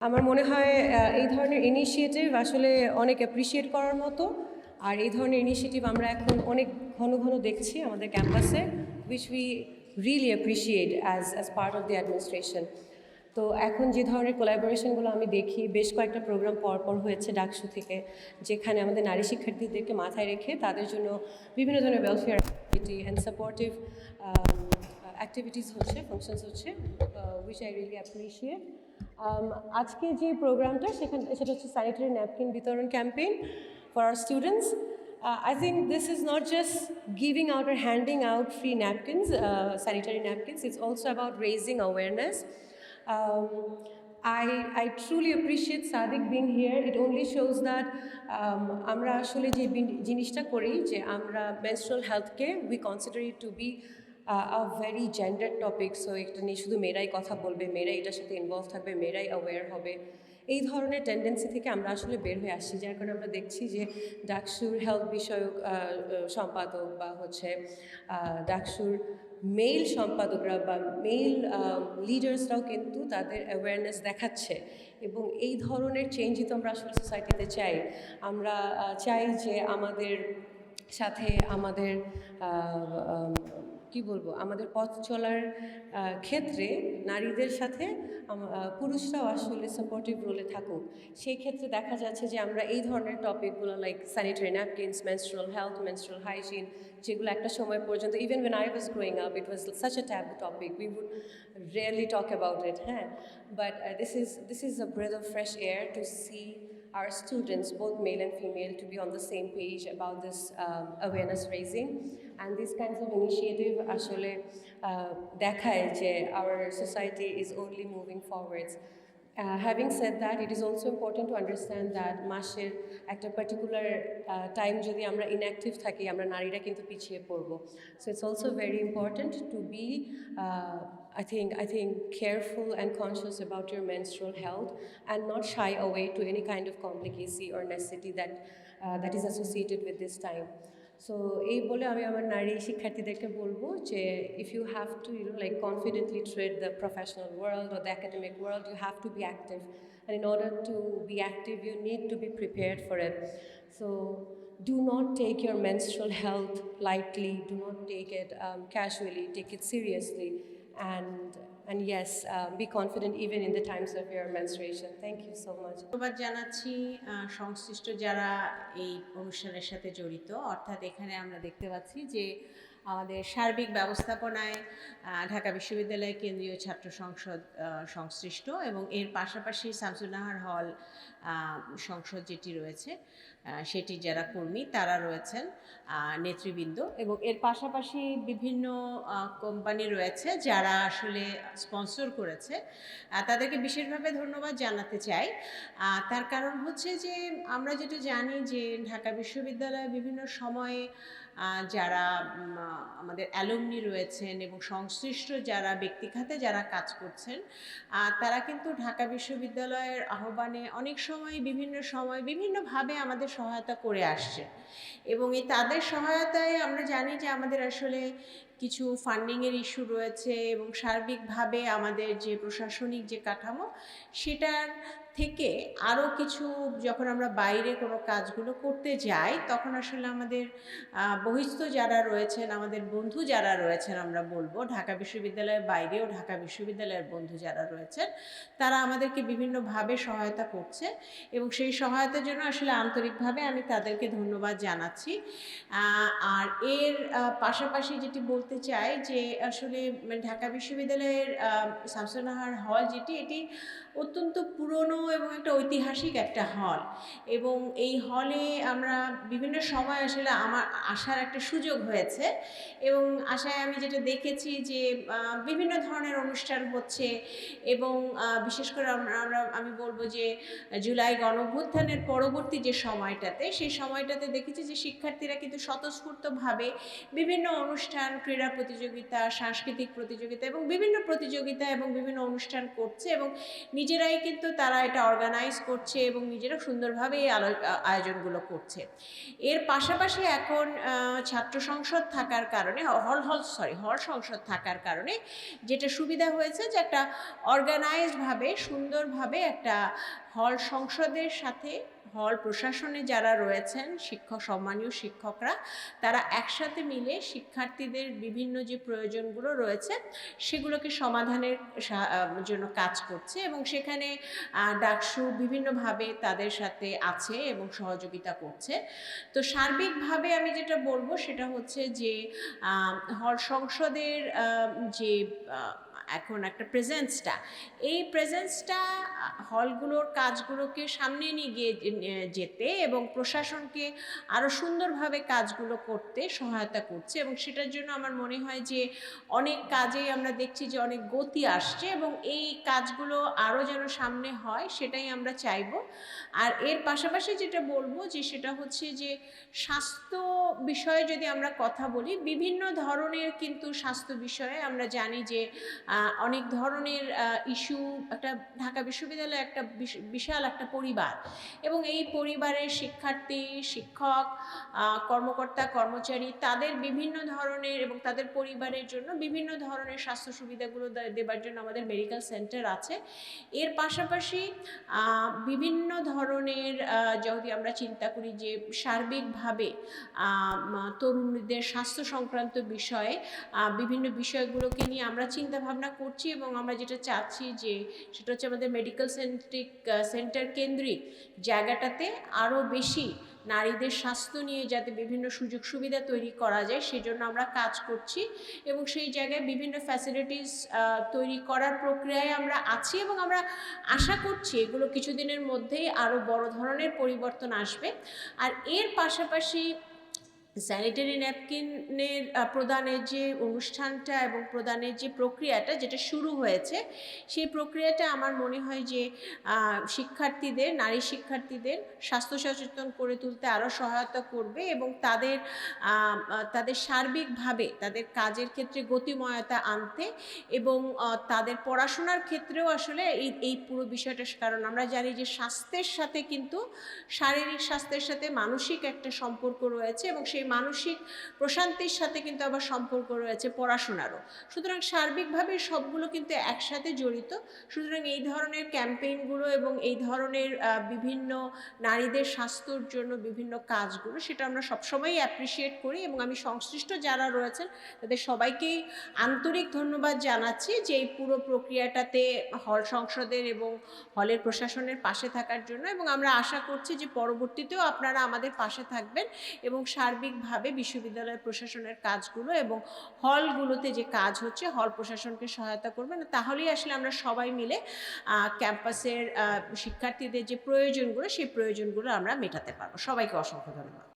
আমার মনে হয় এই ধরনের ইনিশিয়েটিভ আসলে অনেক অ্যাপ্রিসিয়েট করার মতো। আর এই ধরনের ইনিশিয়েটিভ আমরা এখন অনেক ঘন ঘন দেখছি আমাদের ক্যাম্পাসে, which we really appreciate as part of the administration. তো এখন যে ধরনের কোলাবোরেশনগুলো আমি দেখি, বেশ কয়েকটা প্রোগ্রাম পরপর হয়েছে ডাকসু থেকে, যেখানে আমাদের নারী শিক্ষার্থীদেরকে মাথায় রেখে তাদের জন্য বিভিন্ন ধরনের welfare activity and supportive activities হচ্ছে, ফাংশনস হচ্ছে, উইচ আই রিয়েলি অ্যাপ্রিসিয়েট। আজকে যে প্রোগ্রামটা সেটা হচ্ছে স্যানিটারি ন্যাপকিন বিতরণ campaign for our students. I think this is not just giving out or handing out free napkins, sanitary napkins, it's also about raising awareness. Um, I truly appreciate Sadiq being here. It only shows that আমরা আসলে যে জিনিসটা করি, যে আমরা menstrual healthকে we consider it to be a very gendered topic. So এটা নিয়ে শুধু মেয়েরাই কথা বলবে, মেয়েরাই এটার সাথে ইনভলভ থাকবে, মেয়েরাই অ্যাওয়্যার হবে, এই ধরনের টেন্ডেন্সি থেকে আমরা আসলে বের হয়ে আসছি। যার কারণে আমরা দেখছি যে ডাকসুর হেলথ বিষয়ক সম্পাদক বা হচ্ছে ডাকসুর মেল সম্পাদকরা বা মেল লিডার্সরাও কিন্তু তাদের অ্যাওয়ারনেস দেখাচ্ছে। এবং এই ধরনের চেঞ্জই তো আমরা আসলে সোসাইটিতে চাই। আমরা চাই যে আমাদের সাথে আমাদের কি বলবো, আমাদের পথ চলার ক্ষেত্রে নারীদের সাথে পুরুষরাও আসলে সাপোর্টিভ রোলে থাকুক। সেই ক্ষেত্রে দেখা যাচ্ছে যে আমরা এই ধরনের টপিকগুলো like sanitary napkins, menstrual health, menstrual hygiene, যেগুলো একটা সময় পর্যন্ত, even when I was growing up, it was such a taboo topic. We would rarely talk about it, হ্যাঁ, but this is a breath of fresh air to see our students, both male and female, to be on the same page about this awareness raising. And these kinds of initiative ashole dekhaye je our society is only moving forwards. Having said that, it is also important to understand that মাসের একটা particular time যদি আমরা inactive থাকি, আমরা নারীরা কিন্তু পিছিয়ে পড়ব. So it's also very important to be I think careful and conscious about your menstrual health and not shy away to any kind of complicacy or necessity that is associated with this time. So এই বলে আমি আমার নারী শিক্ষার্থীদেরকে বলবো যে if you have to like confidently trade the professional world or the academic world, you have to be active, and in order to be active you need to be prepared for it. So do not take your menstrual health lightly, do not take it casually, take it seriously, and yes, be confident even in the times of your menstruation. Thank you so much. ধন্যবাদ জানাচ্ছি সংশ্লিষ্ট যারা এই অনুষ্ঠানের সাথে জড়িত। অর্থাৎ এখানে আমরা দেখতে পাচ্ছি যে আমাদের সার্বিক ব্যবস্থাপনায় ঢাকা বিশ্ববিদ্যালয় কেন্দ্রীয় ছাত্র সংসদ সংশ্লিষ্ট, এবং এর পাশাপাশি শামসুন নাহার হল সংসদ যেটি রয়েছে সেটি যারা কর্মী তারা রয়েছেন, নেতৃবৃন্দ, এবং এর পাশাপাশি বিভিন্ন কোম্পানি রয়েছে যারা আসলে স্পন্সর করেছে। তাদেরকে বিশেষভাবে ধন্যবাদ জানাতে চাই। তার কারণ হচ্ছে যে আমরা যেটা জানি যে ঢাকা বিশ্ববিদ্যালয়ে বিভিন্ন সময়ে যারা আমাদের অ্যালুমনি রয়েছেন এবং সংশ্লিষ্ট যারা ব্যক্তিখাতে যারা কাজ করছেন, তারা কিন্তু ঢাকা বিশ্ববিদ্যালয়ের আহ্বানে অনেক সময় বিভিন্নভাবে আমাদের সহায়তা করে আসছে। এবং এই তাদের সহায়তায় আমরা জানি যে আমাদের আসলে কিছু ফান্ডিংয়ের ইস্যু রয়েছে, এবং সার্বিকভাবে আমাদের যে প্রশাসনিক যে কাঠামো সেটার থেকে আরও কিছু, যখন আমরা বাইরে কোনো কাজগুলো করতে যাই তখন আসলে আমাদের বহিস্থ যারা রয়েছেন, আমাদের বন্ধু যারা রয়েছেন, আমরা বলবো ঢাকা বিশ্ববিদ্যালয়ের বাইরেও ঢাকা বিশ্ববিদ্যালয়ের বন্ধু যারা রয়েছেন, তারা আমাদেরকে বিভিন্নভাবে সহায়তা করছে, এবং সেই সহায়তার জন্য আসলে আন্তরিকভাবে আমি তাদেরকে ধন্যবাদ জানাচ্ছি। আর এর পাশাপাশি যেটি বলতে চাই যে আসলে ঢাকা বিশ্ববিদ্যালয়ের শামসুন নাহার হল যেটি, এটি অত্যন্ত পুরনো এবং একটা ঐতিহাসিক একটা হল, এবং এই হলে আমরা বিভিন্ন সময় আসলে আমার আসার একটা সুযোগ হয়েছে, এবং আশায় আমি যেটা দেখেছি যে বিভিন্ন ধরনের অনুষ্ঠান হচ্ছে, এবং বিশেষ করে আমি বলবো যে জুলাই গণঅভ্যুত্থানের পরবর্তী যে সময়টাতে, সেই সময়টাতে দেখেছি যে শিক্ষার্থীরা কিন্তু স্বতঃস্ফূর্তভাবে বিভিন্ন অনুষ্ঠান, ক্রীড়া ক্রীড়া প্রতিযোগিতা, সাংস্কৃতিক প্রতিযোগিতা এবং বিভিন্ন প্রতিযোগিতা এবং বিভিন্ন অনুষ্ঠান করছে এবং নিজেরাই কিন্তু তারা এটা অর্গানাইজ করছে এবং নিজেরা সুন্দরভাবে এই আয়োজনগুলো করছে। এর পাশাপাশি এখন ছাত্র সংসদ থাকার কারণে হল সংসদ থাকার কারণে যেটা সুবিধা হয়েছে যে একটা অর্গানাইজডভাবে সুন্দরভাবে একটা হল সংসদের সাথে হল প্রশাসনে যারা রয়েছেন সম্মানীয় শিক্ষকরা তারা একসাথে মিলে শিক্ষার্থীদের বিভিন্ন যে প্রয়োজনগুলো রয়েছে সেগুলোকে সমাধানের জন্য কাজ করছে এবং সেখানে ডাকসু বিভিন্নভাবে তাদের সাথে আছে এবং সহযোগিতা করছে। তো সার্বিকভাবে আমি যেটা বলবো সেটা হচ্ছে যে হল সংসদের যে এখন একটা এই প্রেজেন্সটা হলগুলোর কাজগুলোকে সামনে নিয়ে গিয়ে যেতে এবং প্রশাসনকে আরও সুন্দরভাবে কাজগুলো করতে সহায়তা করছে এবং সেটার জন্য আমার মনে হয় যে অনেক কাজেই আমরা দেখছি যে অনেক গতি আসছে এবং এই কাজগুলো আরও যেন সামনে হয় সেটাই আমরা চাইব। আর এর পাশাপাশি যেটা বলবো যে সেটা হচ্ছে যে স্বাস্থ্য বিষয়ে যদি আমরা কথা বলি, বিভিন্ন ধরনের কিন্তু স্বাস্থ্য বিষয়ে আমরা জানি যে অনেক ধরনের ইস্যু, একটা ঢাকা বিশ্ববিদ্যালয় একটা বিশাল একটা পরিবার এবং এই পরিবারের শিক্ষার্থী, শিক্ষক, কর্মকর্তা, কর্মচারী তাদের বিভিন্ন ধরনের এবং তাদের পরিবারের জন্য বিভিন্ন ধরনের স্বাস্থ্য সুবিধাগুলো দেবার জন্য আমাদের মেডিকেল সেন্টার আছে। এর পাশাপাশি বিভিন্ন ধরনের যদি আমরা চিন্তা করি যে সার্বিকভাবে তরুণদের স্বাস্থ্য সংক্রান্ত বিষয়ে বিভিন্ন বিষয়গুলোকে নিয়ে আমরা চিন্তা ভাবনা করছি এবং আমরা যেটা চাচ্ছি যে সেটা হচ্ছে আমাদের মেডিকেল সেন্টার কেন্দ্রিক জায়গাটাতে আরও বেশি নারীদের স্বাস্থ্য নিয়ে যাতে বিভিন্ন সুযোগ সুবিধা তৈরি করা যায় সেজন্য আমরা কাজ করছি এবং সেই জায়গায় বিভিন্ন ফ্যাসিলিটিস তৈরি করার প্রক্রিয়ায় আমরা আছি এবং আমরা আশা করছি এগুলো কিছুদিনের মধ্যেই আরও বড় ধরনের পরিবর্তন আসবে। আর এর পাশাপাশি স্যানিটারি ন্যাপকিনের প্রদানের যে অনুষ্ঠানটা এবং প্রদানের যে প্রক্রিয়াটা যেটা শুরু হয়েছে সেই প্রক্রিয়াটা আমার মনে হয় যে নারী শিক্ষার্থীদের স্বাস্থ্য সচেতন করে তুলতে আরও সহায়তা করবে এবং তাদের সার্বিকভাবে তাদের কাজের ক্ষেত্রে গতিময়তা আনতে এবং তাদের পড়াশোনার ক্ষেত্রেও আসলে এই পুরো বিষয়টা, কারণ আমরা জানি যে স্বাস্থ্যের সাথে কিন্তু শারীরিক স্বাস্থ্যের সাথে মানসিক একটা সম্পর্ক রয়েছে এবং সেই মানসিক প্রশান্তির সাথে কিন্তু আবার সম্পর্ক রয়েছে পড়াশোনারও। সুতরাং সার্বিকভাবে সবগুলো কিন্তু একসাথে জড়িত। সুতরাং এই ধরনের ক্যাম্পেইনগুলো এবং এই ধরনের বিভিন্ন নারীদের স্বাস্থ্যর জন্য বিভিন্ন কাজগুলো সেটা আমরা সবসময়ই অ্যাপ্রিসিয়েট করি এবং আমি সংশ্লিষ্ট যারা রয়েছেন তাদের সবাইকেই আন্তরিক ধন্যবাদ জানাচ্ছি যে এই পুরো প্রক্রিয়াটাতে হল সংসদের এবং হলের প্রশাসনের পাশে থাকার জন্য এবং আমরা আশা করছি যে পরবর্তীতেও আপনারা আমাদের পাশে থাকবেন এবং সার্বিকভাবে বিশ্ববিদ্যালয়ের প্রশাসনের কাজগুলো এবং হলগুলোতে যে কাজ হচ্ছে হল প্রশাসনকে সহায়তা করবেন। তাহলেই আসলে আমরা সবাই মিলে ক্যাম্পাসের শিক্ষার্থীদের যে প্রয়োজনগুলো সেই প্রয়োজনগুলো আমরা মেটাতে পারবো। সবাইকে অসংখ্য ধন্যবাদ।